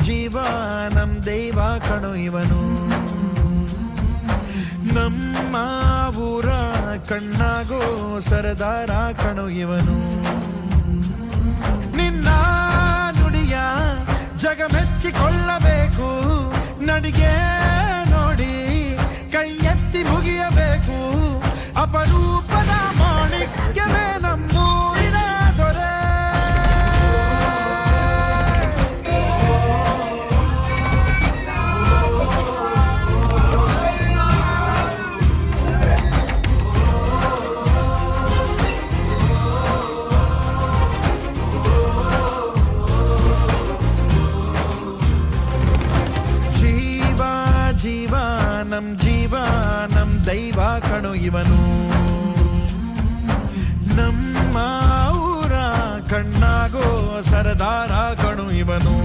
ಜೀವಾನಂ ದೈವ ಕಣೋ ಇವನು, ನಮ್ಮ ಊರ ಕಣ್ಣಾಗೋ ಸರದಾರ ಕಣೋ ಇವನು. ನಿನ್ನ ನುಡಿಯ ಜಗ ಮೆಚ್ಚಿಕೊಳ್ಳಬೇಕು, ನಡಿಗೆ ನೋಡಿ ಕೈ ಎತ್ತಿ ಮುಗಿಯಬೇಕು. ಅಪರೂಪದ ಮಾಣಿಕ್ಯವೇ ನಮ್ಮೂರಿನ ದೊರೆ. ಜೀವಾನಂ ದೈವ ಕಣೋ ಇವನು, ನಮ್ಮ ಊರ ಕಣ್ಣಾಗೋ ಸರದಾರ ಕಣೋ ಇವನು.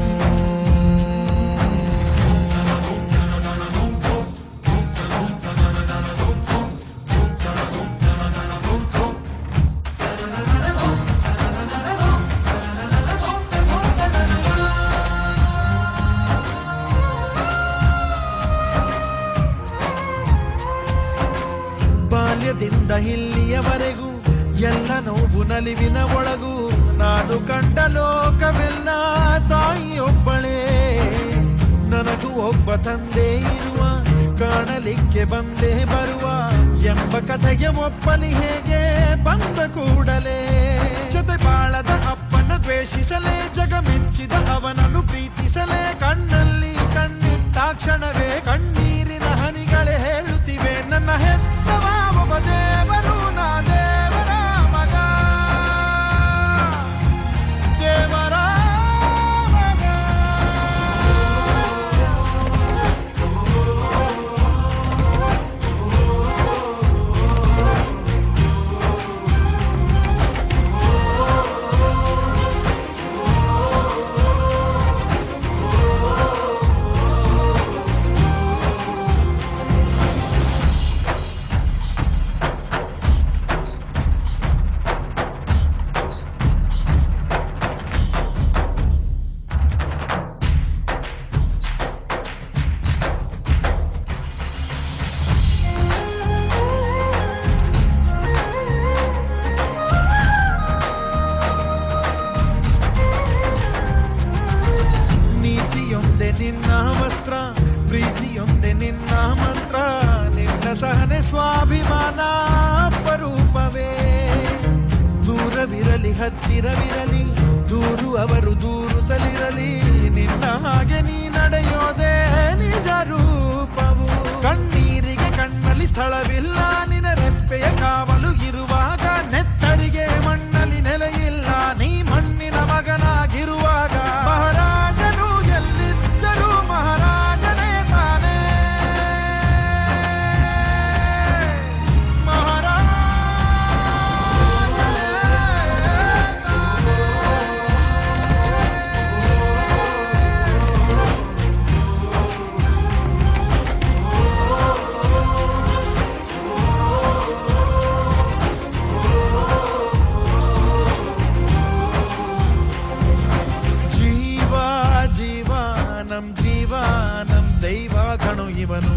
ಬಾಲ್ಯದಿಂದ ಇಲ್ಲಿಯವರೆಗೂ ಎಲ್ಲ ನೋವು ನಲಿವಿನ ಒಳಗೂ ನಾನು ಕಂಡ ಲೋಕವೆಲ್ಲ ತಾಯಿಯೊಬ್ಬಳೇ. ನನಗೂ ಒಬ್ಬ ತಂದೆ ಇರುವ, ಕಾಣಲಿಕ್ಕೆ ಬಂದೇ ಬರುವ ಎಂಬ ಕಥೆಗೆ ಒಪ್ಪಲಿ ಹೇಗೆ ಬಂದ ಕೂಡಲೇ. ಜೊತೆ ಬಾಳದ ಅಪ್ಪನ ದ್ವೇಷಿಸಲೇ, ಜಗ ಮೆಚ್ಚಿದ ಅವನನ್ನು ಪ್ರೀತಿಸಲೇ. ಕಣ್ಣಲ್ಲಿ ಕಣ್ಣಿಟ್ಟ ಕ್ಷಣವೇ ಕಣ್ಣೀರಿನ ಹನಿಗಳೇ ಹೇಳುತ್ತಿವೆ, ನನ್ನ ಹೆತ್ತವ ಒಬ್ಬ ದೇವರು, ನಾ ದೇವರ ಮಗ, ದೇವರ ಮಗ. ನಿನ್ನ ವಸ್ತ್ರ, ಪ್ರೀತಿಯೊಂದೆ ನಿನ್ನ ಮಂತ್ರ, ನಿನ್ನ ಸಹನೆ ಸ್ವಾಭಿಮಾನ ಅಪರೂಪವೇ. ದೂರವಿರಲಿ ಹತ್ತಿರವಿರಲಿ, ದೂರು ಅವರು ದೂರುತ್ತಲಿರಲಿ, ನಿನ್ನ ಹಾಗೆ ನೀ ನಡೆಯೋದೇ ನಿಜ ರೂಪವು. ಕಣ್ಣೀರಿಗೆ ಕಣ್ಣಲ್ಲಿ ಸ್ಥಳವಿಲ್ಲ, ನಿನ್ನ ರೆಪ್ಪೆಯ ಕಾವಲು ಇರುವಾಗ ನೆತ್ತರಿಗೆ ಮಣ್ಣಲ್ಲಿ ನೆಲೆಯಿಲ್ಲ. ನೀ ಮಣ್ಣಿನ ಮಗನಾಗಿರುವಾಗ ಮಹಾರಾಜನು ಎಲ್ಲಿದ್ದರೂ ಮಹಾರಾಜನೇ ತಾನೇ. ಮಹಾರಾಜನೇ ತಾನೇ. ಜೀವಾನಂ ದೈವ ಕಣೋ ಇವನು.